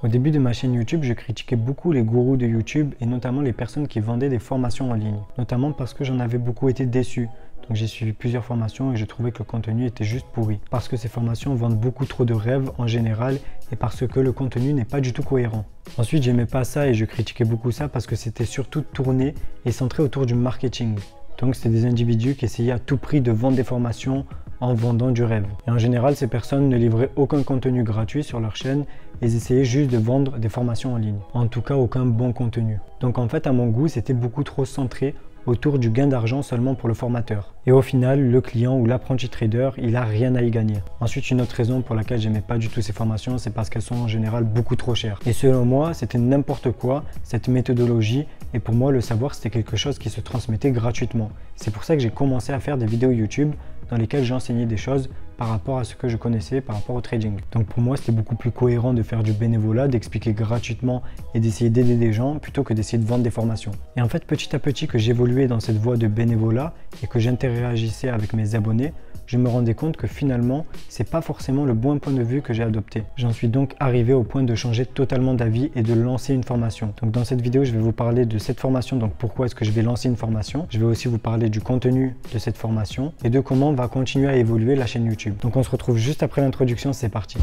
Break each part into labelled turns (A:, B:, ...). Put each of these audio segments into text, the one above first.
A: Au début de ma chaîne YouTube, je critiquais beaucoup les gourous de YouTube et notamment les personnes qui vendaient des formations en ligne. Notamment parce que j'en avais beaucoup été déçu. Donc j'ai suivi plusieurs formations et je trouvais que le contenu était juste pourri. Parce que ces formations vendent beaucoup trop de rêves en général et parce que le contenu n'est pas du tout cohérent. Ensuite, j'aimais pas ça et je critiquais beaucoup ça parce que c'était surtout tourné et centré autour du marketing. Donc c'était des individus qui essayaient à tout prix de vendre des formations en vendant du rêve. Et en général, ces personnes ne livraient aucun contenu gratuit sur leur chaîne et ils essayaient juste de vendre des formations en ligne. En tout cas, aucun bon contenu. Donc en fait, à mon goût, c'était beaucoup trop centré autour du gain d'argent seulement pour le formateur. Et au final, le client ou l'apprenti trader, il a rien à y gagner. Ensuite, une autre raison pour laquelle j'aimais pas du tout ces formations, c'est parce qu'elles sont en général beaucoup trop chères. Et selon moi, c'était n'importe quoi, cette méthodologie, et pour moi, le savoir, c'était quelque chose qui se transmettait gratuitement. C'est pour ça que j'ai commencé à faire des vidéos YouTube dans lesquelles j'enseignais des choses par rapport à ce que je connaissais, par rapport au trading. Donc pour moi, c'était beaucoup plus cohérent de faire du bénévolat, d'expliquer gratuitement et d'essayer d'aider des gens plutôt que d'essayer de vendre des formations. Et en fait, petit à petit que j'évoluais dans cette voie de bénévolat et que j'interagissais avec mes abonnés, je me rendais compte que finalement, c'est pas forcément le bon point de vue que j'ai adopté. J'en suis donc arrivé au point de changer totalement d'avis et de lancer une formation. Donc dans cette vidéo, je vais vous parler de cette formation, donc pourquoi est-ce que je vais lancer une formation. Je vais aussi vous parler du contenu de cette formation et de comment va continuer à évoluer la chaîne YouTube. Donc on se retrouve juste après l'introduction, c'est parti.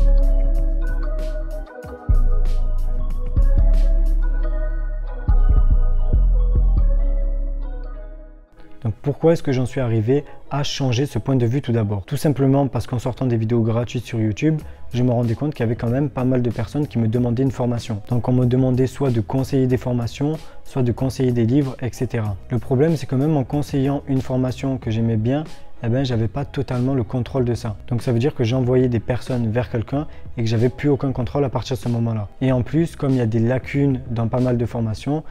A: Donc pourquoi est-ce que j'en suis arrivé à changer ce point de vue tout d'abord? Tout simplement parce qu'en sortant des vidéos gratuites sur YouTube, je me rendais compte qu'il y avait quand même pas mal de personnes qui me demandaient une formation. Donc on me demandait soit de conseiller des formations, soit de conseiller des livres, etc. Le problème, c'est que même en conseillant une formation que j'aimais bien, j'avais pas totalement le contrôle de ça. Donc ça veut dire que j'envoyais des personnes vers quelqu'un et que j'avais plus aucun contrôle à partir de ce moment-là. Et en plus, comme il y a des lacunes dans pas mal de formations,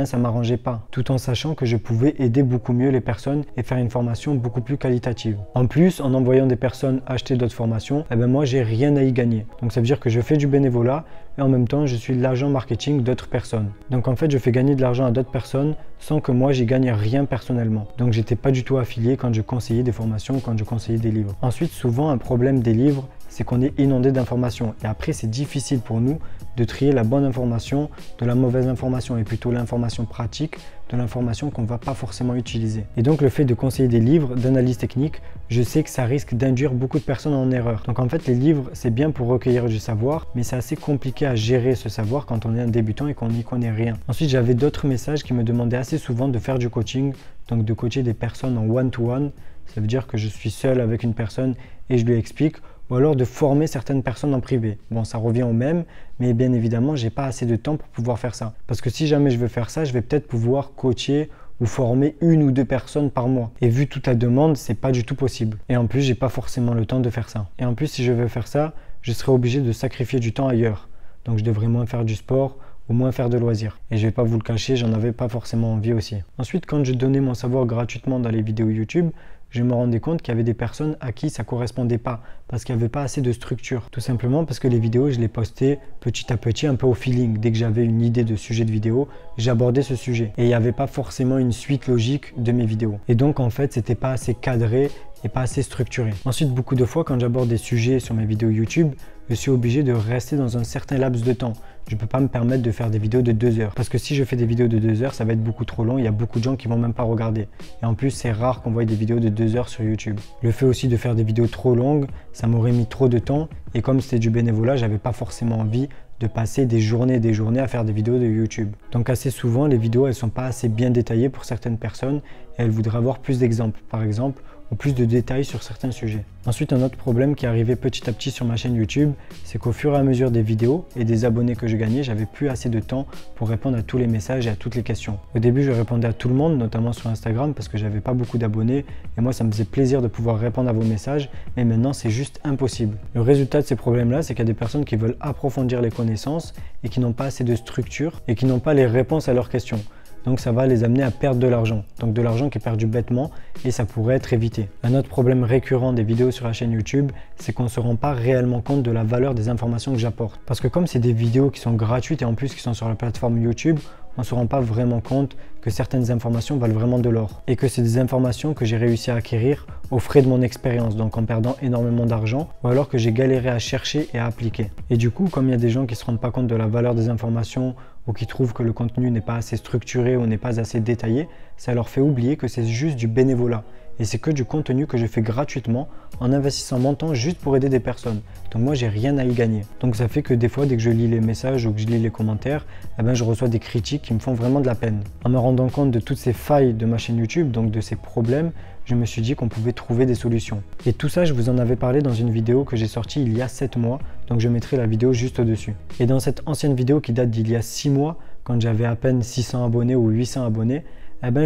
A: ça m'arrangeait pas, tout en sachant que je pouvais aider beaucoup mieux les personnes et faire une formation beaucoup plus qualitative. En plus, en envoyant des personnes acheter d'autres formations, moi j'ai rien à y gagner. Donc ça veut dire que je fais du bénévolat et en même temps je suis l'agent marketing d'autres personnes. Donc en fait je fais gagner de l'argent à d'autres personnes sans que moi j'y gagne rien personnellement. Donc j'étais pas du tout affilié quand je conseillais des formations, quand je conseillais des livres. Ensuite, souvent un problème des livres, c'est qu'on est inondé d'informations et après c'est difficile pour nous de trier la bonne information de la mauvaise information et plutôt l'information pratique de l'information qu'on ne va pas forcément utiliser. Et donc le fait de conseiller des livres d'analyse technique, je sais que ça risque d'induire beaucoup de personnes en erreur. Donc en fait les livres c'est bien pour recueillir du savoir, mais c'est assez compliqué à gérer ce savoir quand on est un débutant et qu'on n'y connaît rien. Ensuite j'avais d'autres messages qui me demandaient assez souvent de faire du coaching, donc de coacher des personnes en one-to-one. Ça veut dire que je suis seul avec une personne et je lui explique, ou alors de former certaines personnes en privé. Bon, ça revient au même, mais bien évidemment, j'ai pas assez de temps pour pouvoir faire ça. Parce que si jamais je veux faire ça, je vais peut-être pouvoir coacher ou former une ou deux personnes par mois. Et vu toute la demande, c'est pas du tout possible. Et en plus, j'ai pas forcément le temps de faire ça. Et en plus, si je veux faire ça, je serai obligé de sacrifier du temps ailleurs. Donc je devrais moins faire du sport ou moins faire de loisirs. Et je vais pas vous le cacher, j'en avais pas forcément envie aussi. Ensuite, quand je donnais mon savoir gratuitement dans les vidéos YouTube, je me rendais compte qu'il y avait des personnes à qui ça correspondait pas, parce qu'il n'y avait pas assez de structure. Tout simplement parce que les vidéos, je les postais petit à petit, un peu au feeling. Dès que j'avais une idée de sujet de vidéo, j'abordais ce sujet. Et il n'y avait pas forcément une suite logique de mes vidéos. Et donc en fait, c'était pas assez cadré et pas assez structuré. Ensuite, beaucoup de fois, quand j'aborde des sujets sur mes vidéos YouTube, je suis obligé de rester dans un certain laps de temps. Je ne peux pas me permettre de faire des vidéos de 2 heures. Parce que si je fais des vidéos de 2 heures, ça va être beaucoup trop long. Il y a beaucoup de gens qui vont même pas regarder. Et en plus, c'est rare qu'on voit des vidéos de 2 heures sur YouTube. Le fait aussi de faire des vidéos trop longues, ça m'aurait mis trop de temps. Et comme c'était du bénévolat, j'avais pas forcément envie de passer des journées et des journées à faire des vidéos de YouTube. Donc assez souvent, les vidéos, elles sont pas assez bien détaillées pour certaines personnes et elles voudraient avoir plus d'exemples, par exemple, ou plus de détails sur certains sujets. Ensuite, un autre problème qui est arrivé petit à petit sur ma chaîne YouTube, c'est qu'au fur et à mesure des vidéos et des abonnés que je gagnais, j'avais plus assez de temps pour répondre à tous les messages et à toutes les questions. Au début, je répondais à tout le monde, notamment sur Instagram, parce que j'avais pas beaucoup d'abonnés et moi, ça me faisait plaisir de pouvoir répondre à vos messages, mais maintenant, c'est juste impossible. Le résultat de ces problèmes-là, c'est qu'il y a des personnes qui veulent approfondir les connaissances et qui n'ont pas assez de structure et qui n'ont pas les réponses à leurs questions. Donc ça va les amener à perdre de l'argent. Donc de l'argent qui est perdu bêtement et ça pourrait être évité. Un autre problème récurrent des vidéos sur la chaîne YouTube, c'est qu'on ne se rend pas réellement compte de la valeur des informations que j'apporte. Parce que comme c'est des vidéos qui sont gratuites et en plus qui sont sur la plateforme YouTube, on ne se rend pas vraiment compte que certaines informations valent vraiment de l'or et que c'est des informations que j'ai réussi à acquérir aux frais de mon expérience, donc en perdant énormément d'argent ou alors que j'ai galéré à chercher et à appliquer. Et du coup, comme il y a des gens qui ne se rendent pas compte de la valeur des informations ou qui trouvent que le contenu n'est pas assez structuré ou n'est pas assez détaillé, ça leur fait oublier que c'est juste du bénévolat. Et c'est que du contenu que je fais gratuitement en investissant mon temps juste pour aider des personnes. Donc moi, j'ai rien à y gagner. Donc ça fait que des fois, dès que je lis les messages ou que je lis les commentaires, je reçois des critiques qui me font vraiment de la peine. En me rendant compte de toutes ces failles de ma chaîne YouTube, donc de ces problèmes, je me suis dit qu'on pouvait trouver des solutions. Et tout ça, je vous en avais parlé dans une vidéo que j'ai sortie il y a 7 mois, donc je mettrai la vidéo juste au-dessus. Et dans cette ancienne vidéo qui date d'il y a 6 mois, quand j'avais à peine 600 abonnés ou 800 abonnés,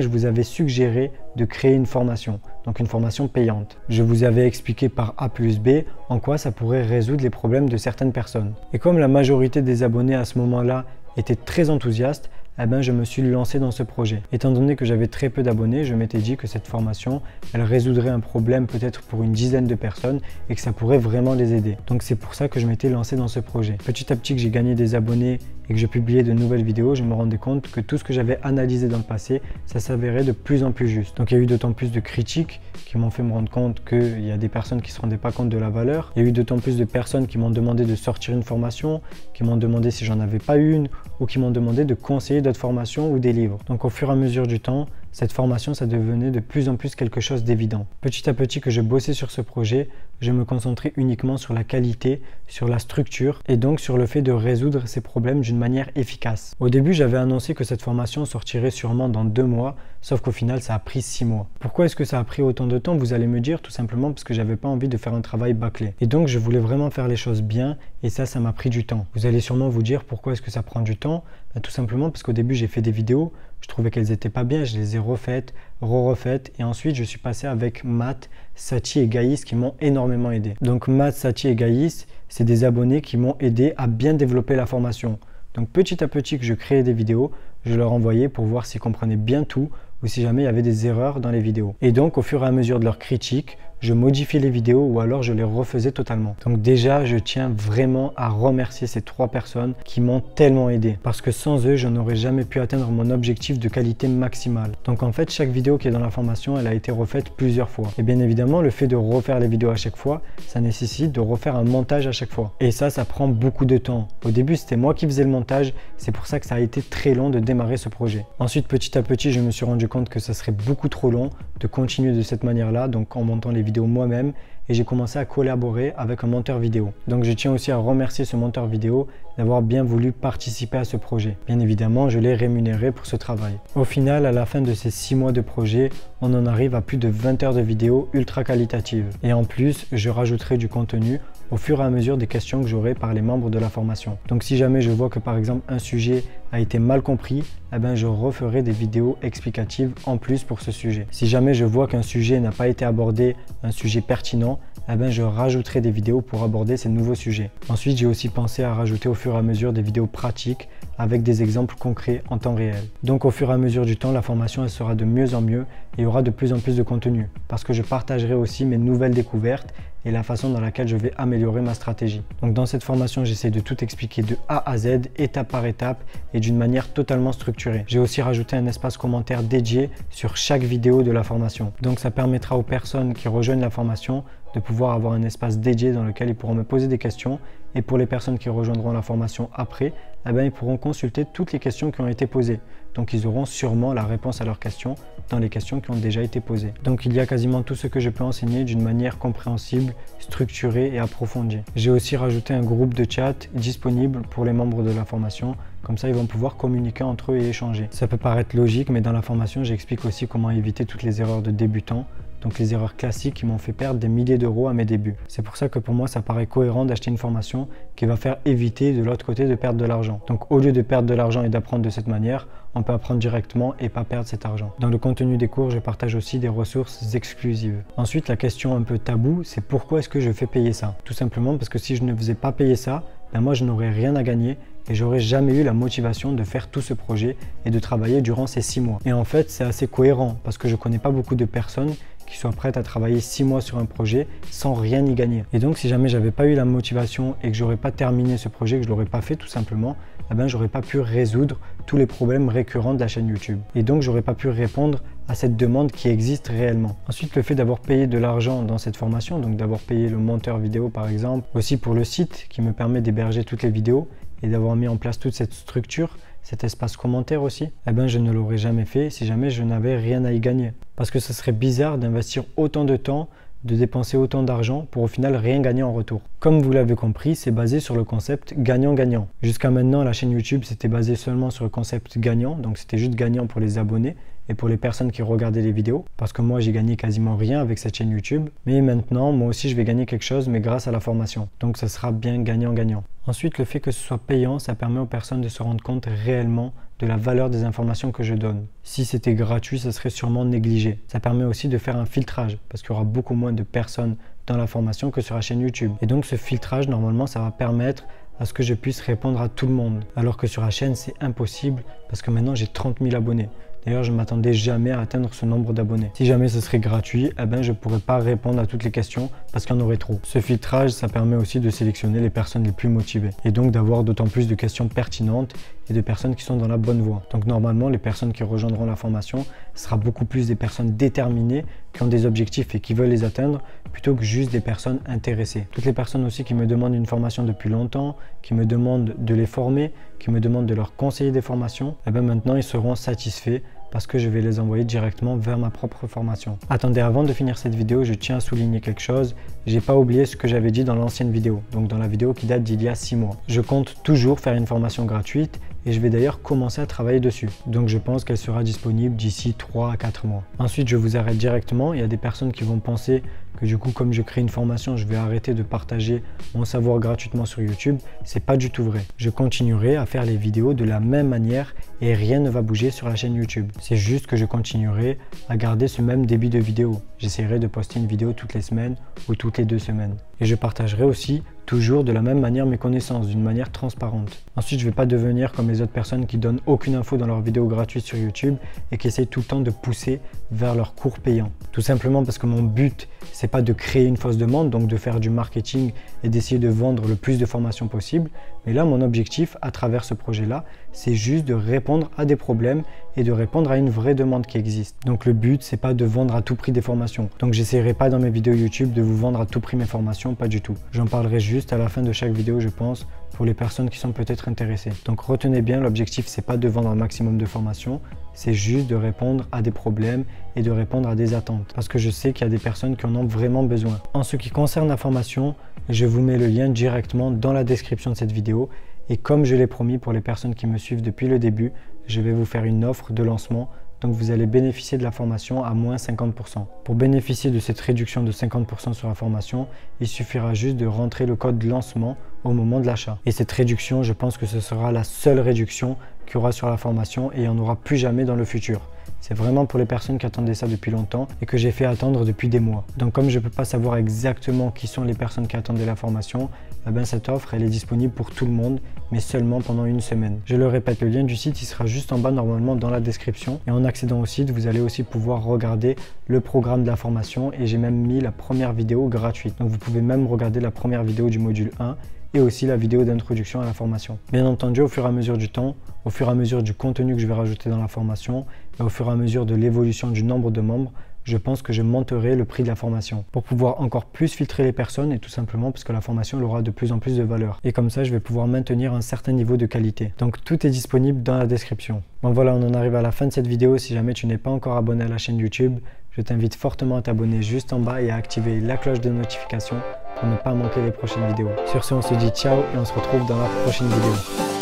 A: je vous avais suggéré de créer une formation, donc une formation payante. Je vous avais expliqué par A plus B en quoi ça pourrait résoudre les problèmes de certaines personnes. Et comme la majorité des abonnés à ce moment-là étaient très enthousiastes, je me suis lancé dans ce projet. Étant donné que j'avais très peu d'abonnés, je m'étais dit que cette formation, elle résoudrait un problème peut-être pour une dizaine de personnes et que ça pourrait vraiment les aider. Donc c'est pour ça que je m'étais lancé dans ce projet. Petit à petit que j'ai gagné des abonnés et que je publiais de nouvelles vidéos, je me rendais compte que tout ce que j'avais analysé dans le passé, ça s'avérait de plus en plus juste. Donc il y a eu d'autant plus de critiques qui m'ont fait me rendre compte qu'il y a des personnes qui ne se rendaient pas compte de la valeur. Il y a eu d'autant plus de personnes qui m'ont demandé de sortir une formation, qui m'ont demandé si j'en avais pas une ou qui m'ont demandé de conseiller d'autres formations ou des livres. Donc au fur et à mesure du temps, cette formation, ça devenait de plus en plus quelque chose d'évident. Petit à petit que je bossais sur ce projet, je me concentrais uniquement sur la qualité, sur la structure et donc sur le fait de résoudre ces problèmes d'une manière efficace. Au début, j'avais annoncé que cette formation sortirait sûrement dans 2 mois, sauf qu'au final, ça a pris 6 mois. Pourquoi est-ce que ça a pris autant de temps? Vous allez me dire tout simplement parce que j'avais pas envie de faire un travail bâclé. Et donc, je voulais vraiment faire les choses bien et ça m'a pris du temps. Vous allez sûrement vous dire pourquoi est-ce que ça prend du temps? Tout simplement parce qu'au début, j'ai fait des vidéos, je trouvais qu'elles n'étaient pas bien, je les ai refaites, refaites et ensuite je suis passé avec Matt, Saty et Gaïs qui m'ont énormément aidé. Donc Matt, Saty et Gaïs, c'est des abonnés qui m'ont aidé à bien développer la formation. Donc petit à petit que je créais des vidéos, je leur envoyais pour voir s'ils comprenaient bien tout ou si jamais il y avait des erreurs dans les vidéos. Et donc au fur et à mesure de leurs critiques, je modifiais les vidéos ou alors je les refaisais totalement. Donc déjà, je tiens vraiment à remercier ces 3 personnes qui m'ont tellement aidé. Parce que sans eux, je n'aurais jamais pu atteindre mon objectif de qualité maximale. Donc en fait, chaque vidéo qui est dans la formation, elle a été refaite plusieurs fois. Et bien évidemment, le fait de refaire les vidéos à chaque fois, ça nécessite de refaire un montage à chaque fois. Et ça prend beaucoup de temps. Au début, c'était moi qui faisais le montage. C'est pour ça que ça a été très long de démarrer ce projet. Ensuite, petit à petit, je me suis rendu compte que ça serait beaucoup trop long de continuer de cette manière-là, donc en montant les vidéos moi-même, et j'ai commencé à collaborer avec un monteur vidéo. Donc je tiens aussi à remercier ce monteur vidéo d'avoir bien voulu participer à ce projet. Bien évidemment, je l'ai rémunéré pour ce travail. Au final, à la fin de ces 6 mois de projet, on en arrive à plus de 20 heures de vidéos ultra qualitatives. Et en plus, je rajouterai du contenu au fur et à mesure des questions que j'aurai par les membres de la formation. Donc si jamais je vois que par exemple un sujet a été mal compris, je referai des vidéos explicatives en plus pour ce sujet. Si jamais je vois qu'un sujet n'a pas été abordé, un sujet pertinent, je rajouterai des vidéos pour aborder ces nouveaux sujets. Ensuite, j'ai aussi pensé à rajouter au fur et à mesure des vidéos pratiques avec des exemples concrets en temps réel. Donc au fur et à mesure du temps, la formation elle sera de mieux en mieux et il y aura de plus en plus de contenu parce que je partagerai aussi mes nouvelles découvertes et la façon dans laquelle je vais améliorer ma stratégie. Donc dans cette formation, j'essaie de tout expliquer de A à Z, étape par étape et d'une manière totalement structurée. J'ai aussi rajouté un espace commentaire dédié sur chaque vidéo de la formation. Donc ça permettra aux personnes qui rejoignent la formation de pouvoir avoir un espace dédié dans lequel ils pourront me poser des questions et pour les personnes qui rejoindront la formation après, ils pourront consulter toutes les questions qui ont été posées. Donc ils auront sûrement la réponse à leurs questions dans les questions qui ont déjà été posées. Donc il y a quasiment tout ce que je peux enseigner d'une manière compréhensible, structurée et approfondie. J'ai aussi rajouté un groupe de chat disponible pour les membres de la formation. Comme ça, ils vont pouvoir communiquer entre eux et échanger. Ça peut paraître logique, mais dans la formation, j'explique aussi comment éviter toutes les erreurs de débutants. Donc les erreurs classiques qui m'ont fait perdre des milliers d'euros à mes débuts. C'est pour ça que pour moi, ça paraît cohérent d'acheter une formation qui va faire éviter de l'autre côté de perdre de l'argent. Donc au lieu de perdre de l'argent et d'apprendre de cette manière, on peut apprendre directement et pas perdre cet argent. Dans le contenu des cours, je partage aussi des ressources exclusives. Ensuite, la question un peu taboue, c'est pourquoi est-ce que je fais payer ça? Tout simplement parce que si je ne faisais pas payer ça, moi je n'aurais rien à gagner et j'aurais jamais eu la motivation de faire tout ce projet et de travailler durant ces 6 mois. Et en fait, c'est assez cohérent parce que je connais pas beaucoup de personnes qui soient prêtes à travailler 6 mois sur un projet sans rien y gagner. Et donc si jamais j'avais pas eu la motivation et que j'aurais pas terminé ce projet, que je l'aurais pas fait tout simplement, eh ben j'aurais pas pu résoudre tous les problèmes récurrents de la chaîne YouTube. Et donc j'aurais pas pu répondre à cette demande qui existe réellement. Ensuite, le fait d'avoir payé de l'argent dans cette formation, donc d'avoir payé le monteur vidéo par exemple, aussi pour le site qui me permet d'héberger toutes les vidéos et d'avoir mis en place toute cette structure, cet espace commentaire aussi, eh ben je ne l'aurais jamais fait si jamais je n'avais rien à y gagner. Parce que ce serait bizarre d'investir autant de temps, de dépenser autant d'argent pour au final rien gagner en retour. Comme vous l'avez compris, c'est basé sur le concept gagnant-gagnant. Jusqu'à maintenant, la chaîne YouTube c'était basé seulement sur le concept gagnant, donc c'était juste gagnant pour les abonnés et pour les personnes qui regardaient les vidéos, parce que moi j'ai gagné quasiment rien avec cette chaîne YouTube, mais maintenant moi aussi je vais gagner quelque chose, mais grâce à la formation, donc ça sera bien gagnant-gagnant. Ensuite, le fait que ce soit payant, ça permet aux personnes de se rendre compte réellement de la valeur des informations que je donne. Si c'était gratuit, ça serait sûrement négligé. Ça permet aussi de faire un filtrage, parce qu'il y aura beaucoup moins de personnes dans la formation que sur la chaîne YouTube. Et donc ce filtrage, normalement, ça va permettre à ce que je puisse répondre à tout le monde. Alors que sur la chaîne, c'est impossible, parce que maintenant j'ai 30 000 abonnés. D'ailleurs, je ne m'attendais jamais à atteindre ce nombre d'abonnés. Si jamais ce serait gratuit, eh ben, je ne pourrais pas répondre à toutes les questions parce qu'il y en aurait trop. Ce filtrage, ça permet aussi de sélectionner les personnes les plus motivées et donc d'avoir d'autant plus de questions pertinentes et de personnes qui sont dans la bonne voie. Donc normalement, les personnes qui rejoindront la formation, ce sera beaucoup plus des personnes déterminées qui ont des objectifs et qui veulent les atteindre plutôt que juste des personnes intéressées. Toutes les personnes aussi qui me demandent une formation depuis longtemps, qui me demandent de les former, qui me demandent de leur conseiller des formations, eh ben maintenant ils seront satisfaits parce que je vais les envoyer directement vers ma propre formation. Attendez, avant de finir cette vidéo, je tiens à souligner quelque chose. J'ai pas oublié ce que j'avais dit dans l'ancienne vidéo, donc dans la vidéo qui date d'il y a 6 mois. Je compte toujours faire une formation gratuite et je vais d'ailleurs commencer à travailler dessus. Donc je pense qu'elle sera disponible d'ici 3 à 4 mois. Ensuite, je vous arrête directement. Il y a des personnes qui vont penser que du coup, comme je crée une formation, je vais arrêter de partager mon savoir gratuitement sur YouTube. C'est pas du tout vrai. Je continuerai à faire les vidéos de la même manière et rien ne va bouger sur la chaîne YouTube. C'est juste que je continuerai à garder ce même débit de vidéos. J'essaierai de poster une vidéo toutes les semaines ou toutes les 2 semaines. Et je partagerai aussi toujours de la même manière mes connaissances, d'une manière transparente. Ensuite, je ne vais pas devenir comme les autres personnes qui donnent aucune info dans leurs vidéos gratuites sur YouTube et qui essayent tout le temps de pousser vers leurs cours payants. Tout simplement parce que mon but, c'est pas de créer une fausse demande, donc de faire du marketing et d'essayer de vendre le plus de formations possible. Mais là, mon objectif à travers ce projet-là, c'est juste de répondre à des problèmes et de répondre à une vraie demande qui existe. Donc le but, c'est pas de vendre à tout prix des formations. Donc j'essaierai pas dans mes vidéos YouTube de vous vendre à tout prix mes formations, pas du tout. J'en parlerai juste à la fin de chaque vidéo, je pense, pour les personnes qui sont peut-être intéressées. Donc retenez bien, l'objectif, c'est pas de vendre un maximum de formations, c'est juste de répondre à des problèmes et de répondre à des attentes. Parce que je sais qu'il y a des personnes qui en ont vraiment besoin. En ce qui concerne la formation, je vous mets le lien directement dans la description de cette vidéo. Et comme je l'ai promis pour les personnes qui me suivent depuis le début, je vais vous faire une offre de lancement. Donc vous allez bénéficier de la formation à moins 50%. Pour bénéficier de cette réduction de 50% sur la formation, il suffira juste de rentrer le code lancement au moment de l'achat. Et cette réduction, je pense que ce sera la seule réduction qu'il y aura sur la formation et il n'y en aura plus jamais dans le futur. C'est vraiment pour les personnes qui attendaient ça depuis longtemps et que j'ai fait attendre depuis des mois. Donc comme je ne peux pas savoir exactement qui sont les personnes qui attendaient la formation, eh ben cette offre elle est disponible pour tout le monde, mais seulement pendant une semaine. Je le répète, le lien du site il sera juste en bas normalement dans la description. Et en accédant au site, vous allez aussi pouvoir regarder le programme de la formation et j'ai même mis la première vidéo gratuite. Donc vous pouvez même regarder la première vidéo du module 1 et aussi la vidéo d'introduction à la formation. Bien entendu, au fur et à mesure du temps, au fur et à mesure du contenu que je vais rajouter dans la formation et au fur et à mesure de l'évolution du nombre de membres, je pense que je monterai le prix de la formation pour pouvoir encore plus filtrer les personnes et tout simplement parce que la formation elle aura de plus en plus de valeur. Et comme ça, je vais pouvoir maintenir un certain niveau de qualité. Donc tout est disponible dans la description. Bon voilà, on en arrive à la fin de cette vidéo. Si jamais tu n'es pas encore abonné à la chaîne YouTube, je t'invite fortement à t'abonner juste en bas et à activer la cloche de notification pour ne pas manquer les prochaines vidéos. Sur ce, on se dit ciao et on se retrouve dans la prochaine vidéo.